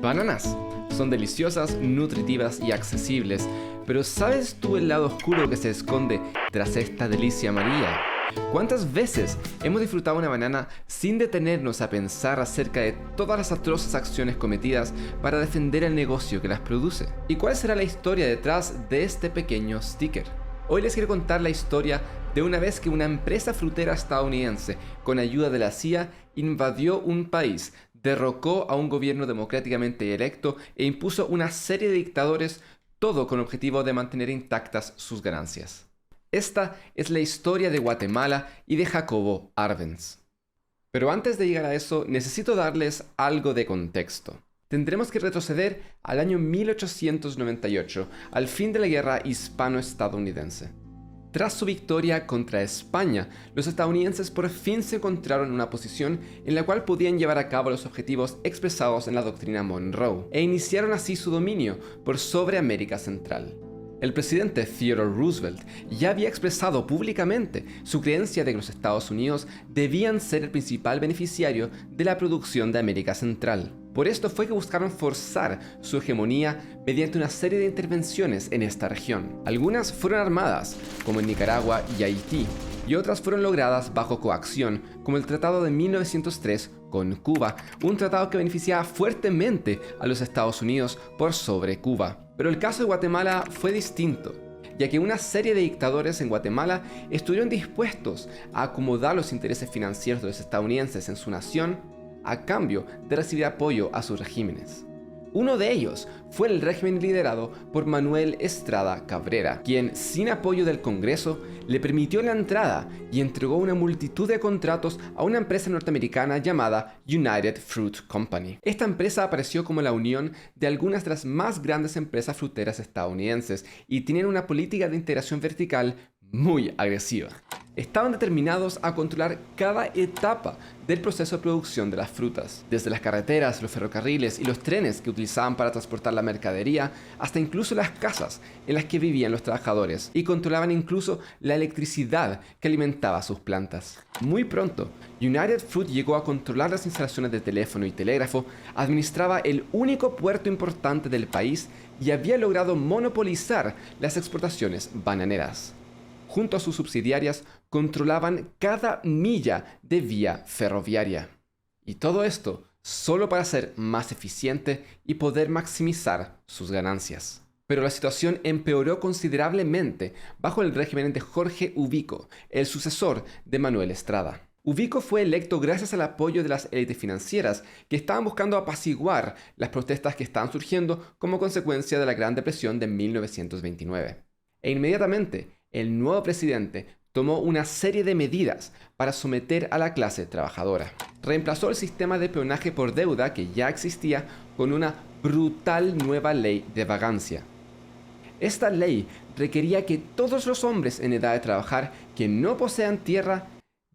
Bananas. Son deliciosas, nutritivas y accesibles, pero ¿sabes tú el lado oscuro que se esconde tras esta delicia amarilla? ¿Cuántas veces hemos disfrutado una banana sin detenernos a pensar acerca de todas las atroces acciones cometidas para defender el negocio que las produce? ¿Y cuál será la historia detrás de este pequeño sticker? Hoy les quiero contar la historia de una vez que una empresa frutera estadounidense, con ayuda de la CIA, invadió un país, derrocó a un gobierno democráticamente electo e impuso una serie de dictadores, todo con el objetivo de mantener intactas sus ganancias. Esta es la historia de Guatemala y de Jacobo Arbenz. Pero antes de llegar a eso, necesito darles algo de contexto. Tendremos que retroceder al año 1898, al fin de la guerra hispano-estadounidense. Tras su victoria contra España, los estadounidenses por fin se encontraron en una posición en la cual podían llevar a cabo los objetivos expresados en la doctrina Monroe, e iniciaron así su dominio por sobre América Central. El presidente Theodore Roosevelt ya había expresado públicamente su creencia de que los Estados Unidos debían ser el principal beneficiario de la producción de América Central. Por esto fue que buscaron forzar su hegemonía mediante una serie de intervenciones en esta región. Algunas fueron armadas, como en Nicaragua y Haití, y otras fueron logradas bajo coacción, como el Tratado de 1903 con Cuba, un tratado que beneficiaba fuertemente a los Estados Unidos por sobre Cuba. Pero el caso de Guatemala fue distinto, ya que una serie de dictadores en Guatemala estuvieron dispuestos a acomodar los intereses financieros de los estadounidenses en su nación a cambio de recibir apoyo a sus regímenes. Uno de ellos fue el régimen liderado por Manuel Estrada Cabrera, quien, sin apoyo del Congreso, le permitió la entrada y entregó una multitud de contratos a una empresa norteamericana llamada United Fruit Company. Esta empresa apareció como la unión de algunas de las más grandes empresas fruteras estadounidenses y tenían una política de integración vertical muy agresiva. Estaban determinados a controlar cada etapa del proceso de producción de las frutas, desde las carreteras, los ferrocarriles y los trenes que utilizaban para transportar la mercadería, hasta incluso las casas en las que vivían los trabajadores, y controlaban incluso la electricidad que alimentaba sus plantas. Muy pronto, United Fruit llegó a controlar las instalaciones de teléfono y telégrafo, administraba el único puerto importante del país y había logrado monopolizar las exportaciones bananeras. Junto a sus subsidiarias, controlaban cada milla de vía ferroviaria. Y todo esto solo para ser más eficiente y poder maximizar sus ganancias. Pero la situación empeoró considerablemente bajo el régimen de Jorge Ubico, el sucesor de Manuel Estrada. Ubico fue electo gracias al apoyo de las élites financieras que estaban buscando apaciguar las protestas que estaban surgiendo como consecuencia de la Gran Depresión de 1929. E inmediatamente, el nuevo presidente tomó una serie de medidas para someter a la clase trabajadora. Reemplazó el sistema de peonaje por deuda que ya existía con una brutal nueva ley de vagancia. Esta ley requería que todos los hombres en edad de trabajar que no posean tierra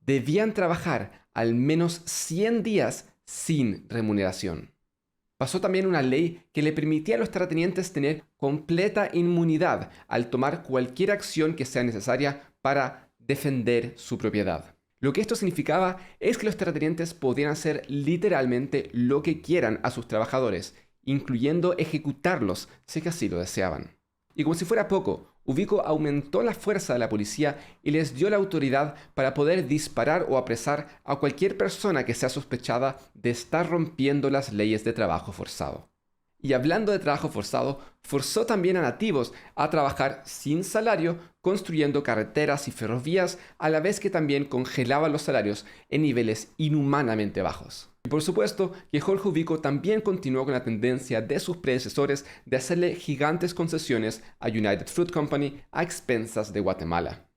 debían trabajar al menos 100 días sin remuneración. Pasó también una ley que le permitía a los terratenientes tener completa inmunidad al tomar cualquier acción que sea necesaria para defender su propiedad. Lo que esto significaba es que los terratenientes podían hacer literalmente lo que quieran a sus trabajadores, incluyendo ejecutarlos si que así lo deseaban. Y como si fuera poco, Ubico aumentó la fuerza de la policía y les dio la autoridad para poder disparar o apresar a cualquier persona que sea sospechada de estar rompiendo las leyes de trabajo forzado. Y hablando de trabajo forzado, forzó también a nativos a trabajar sin salario construyendo carreteras y ferrovías, a la vez que también congelaba los salarios en niveles inhumanamente bajos. Y por supuesto que Jorge Ubico también continuó con la tendencia de sus predecesores de hacerle gigantes concesiones a United Fruit Company a expensas de Guatemala.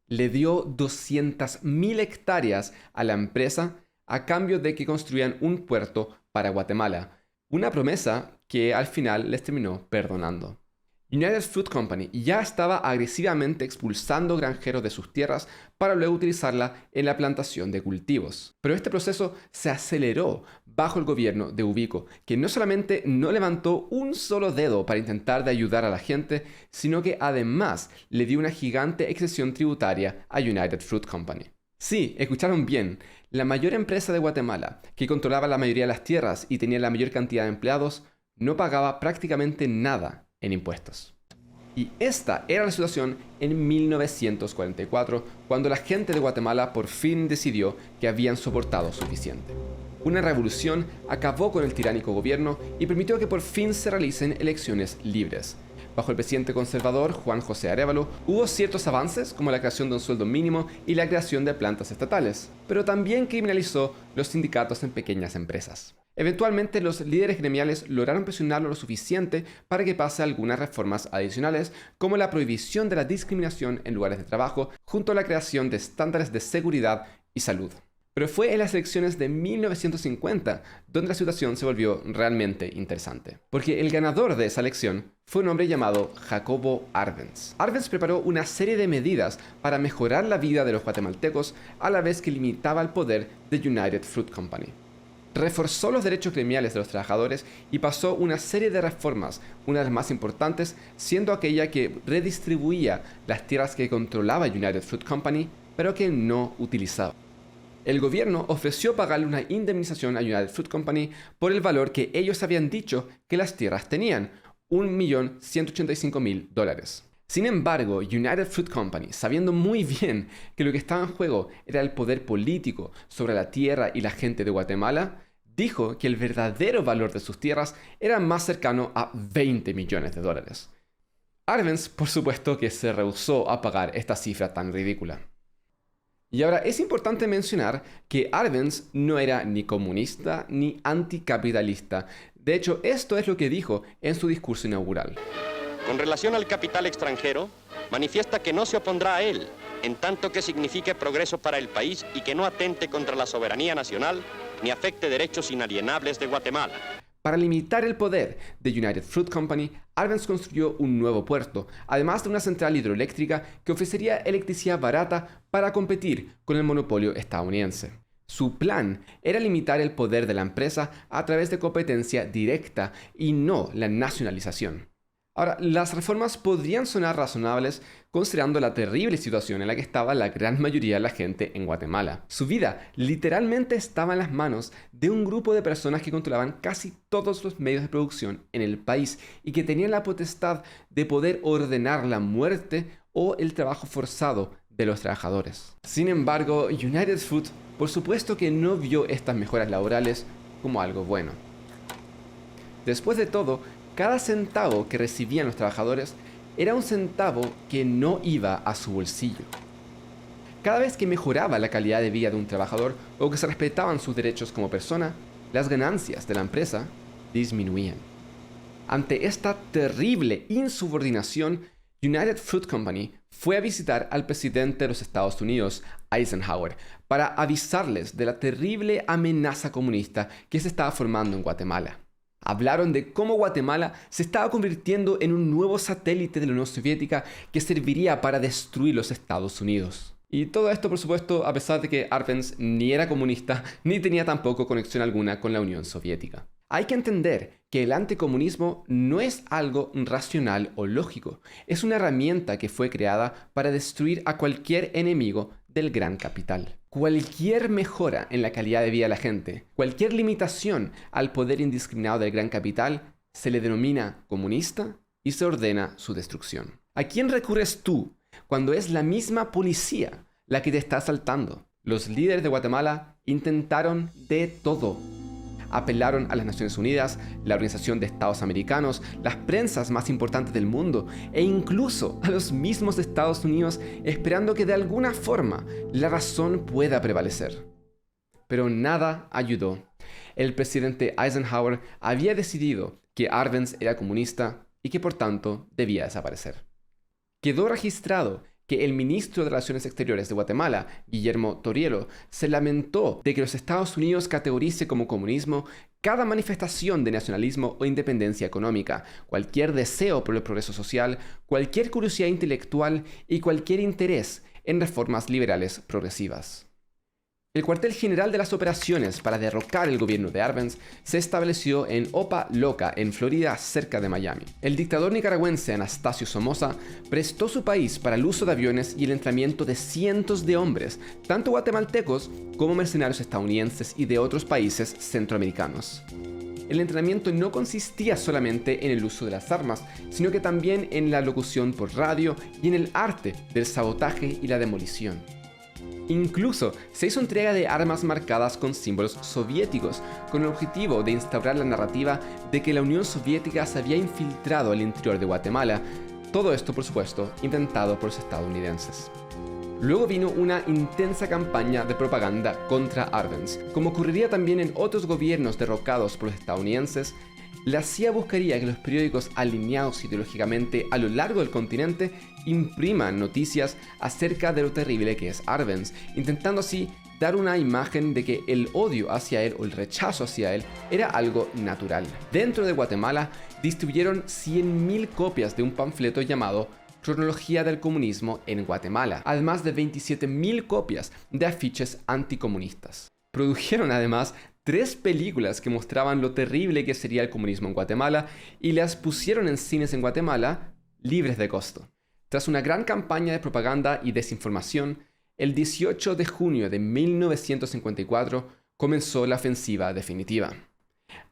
Le dio 200.000 hectáreas a la empresa a cambio de que construyan un puerto para Guatemala, una promesa que al final les terminó perdonando. United Fruit Company ya estaba agresivamente expulsando granjeros de sus tierras para luego utilizarla en la plantación de cultivos. Pero este proceso se aceleró bajo el gobierno de Ubico, que no solamente no levantó un solo dedo para intentar de ayudar a la gente, sino que además le dio una gigante exención tributaria a United Fruit Company. Sí, escucharon bien, la mayor empresa de Guatemala, que controlaba la mayoría de las tierras y tenía la mayor cantidad de empleados, no pagaba prácticamente nada en impuestos. Y esta era la situación en 1944, cuando la gente de Guatemala por fin decidió que habían soportado suficiente. Una revolución acabó con el tiránico gobierno y permitió que por fin se realicen elecciones libres. Bajo el presidente conservador Juan José Arévalo hubo ciertos avances como la creación de un sueldo mínimo y la creación de plantas estatales, pero también criminalizó los sindicatos en pequeñas empresas. Eventualmente los líderes gremiales lograron presionarlo lo suficiente para que pase algunas reformas adicionales, como la prohibición de la discriminación en lugares de trabajo, junto a la creación de estándares de seguridad y salud. Pero fue en las elecciones de 1950 donde la situación se volvió realmente interesante, porque el ganador de esa elección fue un hombre llamado Jacobo Arbenz. Arbenz preparó una serie de medidas para mejorar la vida de los guatemaltecos a la vez que limitaba el poder de United Fruit Company. Reforzó los derechos gremiales de los trabajadores y pasó una serie de reformas, una de las más importantes siendo aquella que redistribuía las tierras que controlaba United Fruit Company, pero que no utilizaba. El gobierno ofreció pagarle una indemnización a United Fruit Company por el valor que ellos habían dicho que las tierras tenían, $1.185.000. Sin embargo, United Fruit Company, sabiendo muy bien que lo que estaba en juego era el poder político sobre la tierra y la gente de Guatemala, dijo que el verdadero valor de sus tierras era más cercano a $20 millones. Arbenz, por supuesto, que se rehusó a pagar esta cifra tan ridícula. Y ahora es importante mencionar que Arbenz no era ni comunista ni anticapitalista. De hecho, esto es lo que dijo en su discurso inaugural. Con relación al capital extranjero, manifiesta que no se opondrá a él, en tanto que signifique progreso para el país y que no atente contra la soberanía nacional ni afecte derechos inalienables de Guatemala. Para limitar el poder de United Fruit Company, Arbenz construyó un nuevo puerto, además de una central hidroeléctrica que ofrecería electricidad barata para competir con el monopolio estadounidense. Su plan era limitar el poder de la empresa a través de competencia directa y no la nacionalización. Ahora, las reformas podrían sonar razonables considerando la terrible situación en la que estaba la gran mayoría de la gente en Guatemala. Su vida literalmente estaba en las manos de un grupo de personas que controlaban casi todos los medios de producción en el país y que tenían la potestad de poder ordenar la muerte o el trabajo forzado de los trabajadores. Sin embargo, United Fruit, por supuesto que no vio estas mejoras laborales como algo bueno. Después de todo, cada centavo que recibían los trabajadores era un centavo que no iba a su bolsillo. Cada vez que mejoraba la calidad de vida de un trabajador o que se respetaban sus derechos como persona, las ganancias de la empresa disminuían. Ante esta terrible insubordinación, United Fruit Company fue a visitar al presidente de los Estados Unidos, Eisenhower, para avisarles de la terrible amenaza comunista que se estaba formando en Guatemala. Hablaron de cómo Guatemala se estaba convirtiendo en un nuevo satélite de la Unión Soviética que serviría para destruir los Estados Unidos. Y todo esto, por supuesto, a pesar de que Arbenz ni era comunista ni tenía tampoco conexión alguna con la Unión Soviética. Hay que entender que el anticomunismo no es algo racional o lógico, es una herramienta que fue creada para destruir a cualquier enemigo del gran capital. Cualquier mejora en la calidad de vida de la gente, cualquier limitación al poder indiscriminado del gran capital, se le denomina comunista y se ordena su destrucción. ¿A quién recurres tú cuando es la misma policía la que te está asaltando? Los líderes de Guatemala intentaron de todo. Apelaron a las Naciones Unidas, la Organización de Estados Americanos, las prensas más importantes del mundo e incluso a los mismos Estados Unidos, esperando que de alguna forma la razón pueda prevalecer. Pero nada ayudó. El presidente Eisenhower había decidido que Arbenz era comunista y que por tanto debía desaparecer. Quedó registrado que el ministro de Relaciones Exteriores de Guatemala, Guillermo Torielo, se lamentó de que los Estados Unidos categorice como comunismo cada manifestación de nacionalismo o independencia económica, cualquier deseo por el progreso social, cualquier curiosidad intelectual y cualquier interés en reformas liberales progresivas. El cuartel general de las operaciones para derrocar el gobierno de Arbenz se estableció en Opa Loca, en Florida, cerca de Miami. El dictador nicaragüense Anastasio Somoza prestó su país para el uso de aviones y el entrenamiento de cientos de hombres, tanto guatemaltecos como mercenarios estadounidenses y de otros países centroamericanos. el entrenamiento no consistía solamente en el uso de las armas, sino que también en la locución por radio y en el arte del sabotaje y la demolición. Incluso se hizo entrega de armas marcadas con símbolos soviéticos, con el objetivo de instaurar la narrativa de que la Unión Soviética se había infiltrado al interior de Guatemala. Todo esto, por supuesto, inventado por los estadounidenses. Luego vino una intensa campaña de propaganda contra Arbenz. Como ocurriría también en otros gobiernos derrocados por los estadounidenses, la CIA buscaría que los periódicos alineados ideológicamente a lo largo del continente impriman noticias acerca de lo terrible que es Arbenz, intentando así dar una imagen de que el odio hacia él o el rechazo hacia él era algo natural. Dentro de Guatemala distribuyeron 100.000 copias de un panfleto llamado Cronología del Comunismo en Guatemala, además de 27.000 copias de afiches anticomunistas. Produjeron además 3 películas que mostraban lo terrible que sería el comunismo en Guatemala y las pusieron en cines en Guatemala libres de costo. Tras una gran campaña de propaganda y desinformación, el 18 de junio de 1954 comenzó la ofensiva definitiva.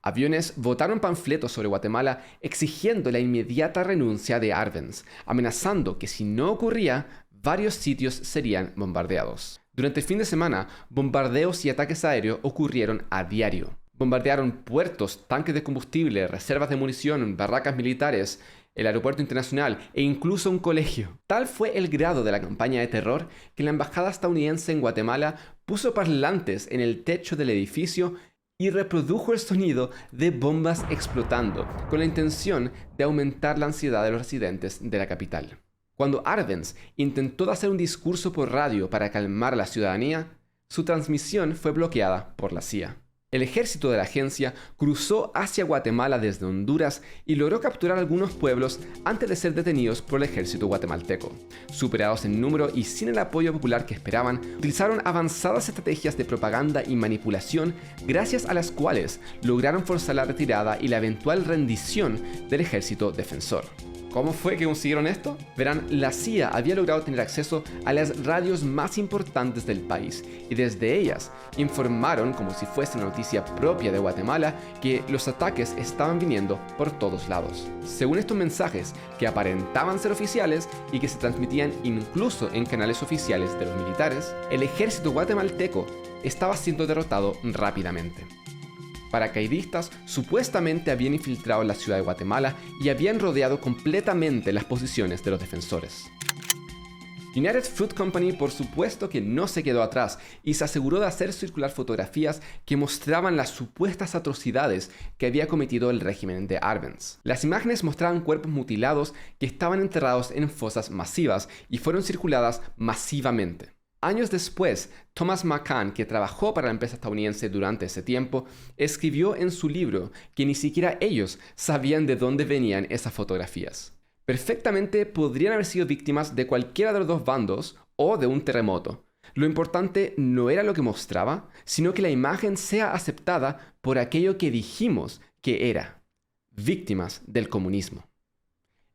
Aviones botaron panfletos sobre Guatemala exigiendo la inmediata renuncia de Arbenz, amenazando que si no ocurría, varios sitios serían bombardeados. Durante el fin de semana, bombardeos y ataques aéreos ocurrieron a diario. Bombardearon puertos, tanques de combustible, reservas de munición, barracas militares, el aeropuerto internacional e incluso un colegio. Tal fue el grado de la campaña de terror que la embajada estadounidense en Guatemala puso parlantes en el techo del edificio y reprodujo el sonido de bombas explotando, con la intención de aumentar la ansiedad de los residentes de la capital. Cuando Arbenz intentó hacer un discurso por radio para calmar a la ciudadanía, su transmisión fue bloqueada por la CIA. El ejército de la agencia cruzó hacia Guatemala desde Honduras y logró capturar algunos pueblos antes de ser detenidos por el ejército guatemalteco. Superados en número y sin el apoyo popular que esperaban, utilizaron avanzadas estrategias de propaganda y manipulación, gracias a las cuales lograron forzar la retirada y la eventual rendición del ejército defensor. ¿Cómo fue que consiguieron esto? Verán, la CIA había logrado tener acceso a las radios más importantes del país y desde ellas informaron, como si fuese una noticia propia de Guatemala, que los ataques estaban viniendo por todos lados. Según estos mensajes, que aparentaban ser oficiales y que se transmitían incluso en canales oficiales de los militares, el ejército guatemalteco estaba siendo derrotado rápidamente. Paracaidistas supuestamente habían infiltrado la ciudad de Guatemala y habían rodeado completamente las posiciones de los defensores. United Fruit Company por supuesto que no se quedó atrás y se aseguró de hacer circular fotografías que mostraban las supuestas atrocidades que había cometido el régimen de Arbenz. Las imágenes mostraban cuerpos mutilados que estaban enterrados en fosas masivas y fueron circuladas masivamente. Años después, Thomas McCann, que trabajó para la empresa estadounidense durante ese tiempo, escribió en su libro que ni siquiera ellos sabían de dónde venían esas fotografías. Perfectamente podrían haber sido víctimas de cualquiera de los dos bandos o de un terremoto. Lo importante no era lo que mostraba, sino que la imagen sea aceptada por aquello que dijimos que era: víctimas del comunismo.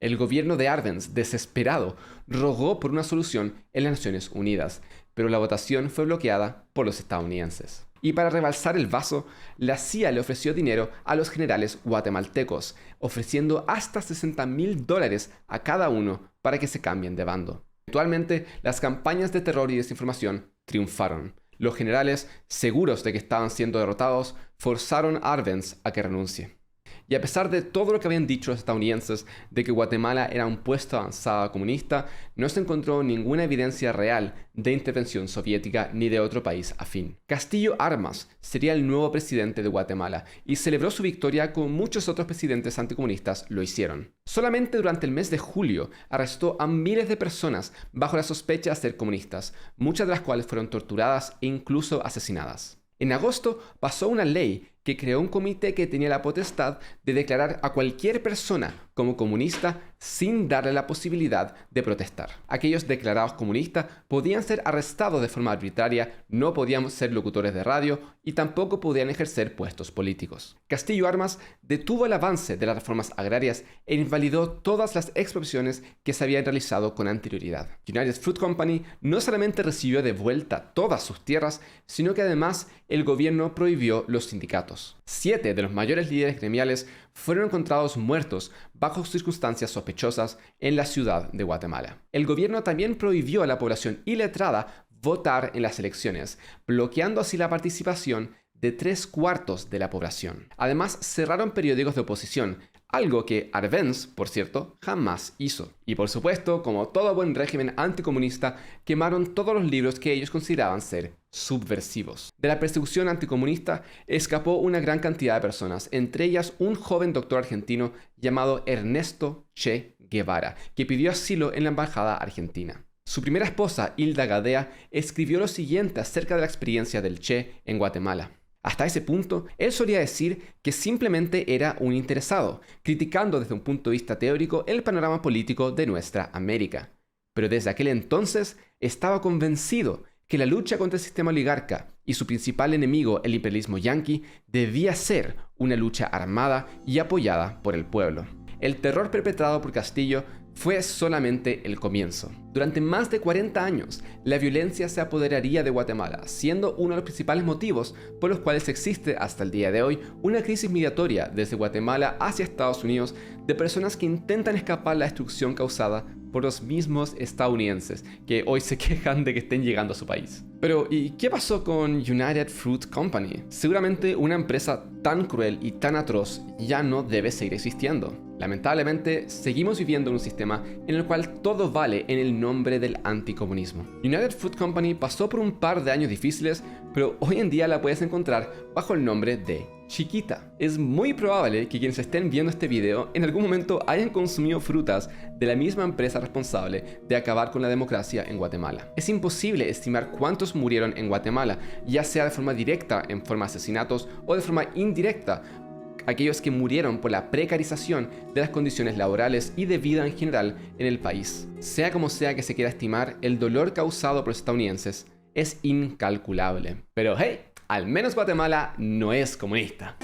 El gobierno de Arbenz, desesperado, rogó por una solución en las Naciones Unidas, pero la votación fue bloqueada por los estadounidenses. Y para rebalsar el vaso, la CIA le ofreció dinero a los generales guatemaltecos, ofreciendo hasta $60.000 a cada uno para que se cambien de bando. Eventualmente, las campañas de terror y desinformación triunfaron. Los generales, seguros de que estaban siendo derrotados, forzaron a Arbenz a que renuncie. Y a pesar de todo lo que habían dicho los estadounidenses de que Guatemala era un puesto avanzado comunista, no se encontró ninguna evidencia real de intervención soviética ni de otro país afín. Castillo Armas sería el nuevo presidente de Guatemala y celebró su victoria como muchos otros presidentes anticomunistas lo hicieron. Solamente durante el mes de julio arrestó a miles de personas bajo la sospecha de ser comunistas, muchas de las cuales fueron torturadas e incluso asesinadas. En agosto pasó una ley que creó un comité que tenía la potestad de declarar a cualquier persona como comunista sin darle la posibilidad de protestar. Aquellos declarados comunistas podían ser arrestados de forma arbitraria, no podían ser locutores de radio y tampoco podían ejercer puestos políticos. Castillo Armas detuvo el avance de las reformas agrarias e invalidó todas las expropiaciones que se habían realizado con anterioridad. United Fruit Company no solamente recibió de vuelta todas sus tierras, sino que además el gobierno prohibió los sindicatos. muertos. 7 de los mayores líderes gremiales fueron encontrados muertos bajo circunstancias sospechosas en la ciudad de Guatemala. El gobierno también prohibió a la población iletrada votar en las elecciones, bloqueando así la participación de 3/4 de la población. Además, cerraron periódicos de oposición, algo que Arbenz, por cierto, jamás hizo. Y por supuesto, como todo buen régimen anticomunista, quemaron todos los libros que ellos consideraban ser subversivos. De la persecución anticomunista escapó una gran cantidad de personas, entre ellas un joven doctor argentino llamado Ernesto Che Guevara, que pidió asilo en la embajada argentina. Su primera esposa, Hilda Gadea, escribió lo siguiente acerca de la experiencia del Che en Guatemala. Hasta ese punto, él solía decir que simplemente era un interesado, criticando desde un punto de vista teórico el panorama político de nuestra América. Pero desde aquel entonces estaba convencido que la lucha contra el sistema oligarca y su principal enemigo, el imperialismo yanqui, debía ser una lucha armada y apoyada por el pueblo. El terror perpetrado por Castillo fue solamente el comienzo. Durante más de 40 años, la violencia se apoderaría de Guatemala, siendo uno de los principales motivos por los cuales existe hasta el día de hoy una crisis migratoria desde Guatemala hacia Estados Unidos de personas que intentan escapar la destrucción causada por los mismos estadounidenses, que hoy se quejan de que estén llegando a su país. Pero, ¿y qué pasó con United Fruit Company? Seguramente una empresa tan cruel y tan atroz ya no debe seguir existiendo. Lamentablemente, seguimos viviendo en un sistema en el cual todo vale en el nombre del anticomunismo. United Fruit Company pasó por un par de años difíciles, pero hoy en día la puedes encontrar bajo el nombre de Chiquita. Es muy probable que quienes estén viendo este video en algún momento hayan consumido frutas de la misma empresa responsable de acabar con la democracia en Guatemala. Es imposible estimar cuántos murieron en Guatemala, ya sea de forma directa en forma de asesinatos o de forma indirecta, aquellos que murieron por la precarización de las condiciones laborales y de vida en general en el país. Sea como sea que se quiera estimar, el dolor causado por los estadounidenses es incalculable. Pero hey, al menos Guatemala no es comunista.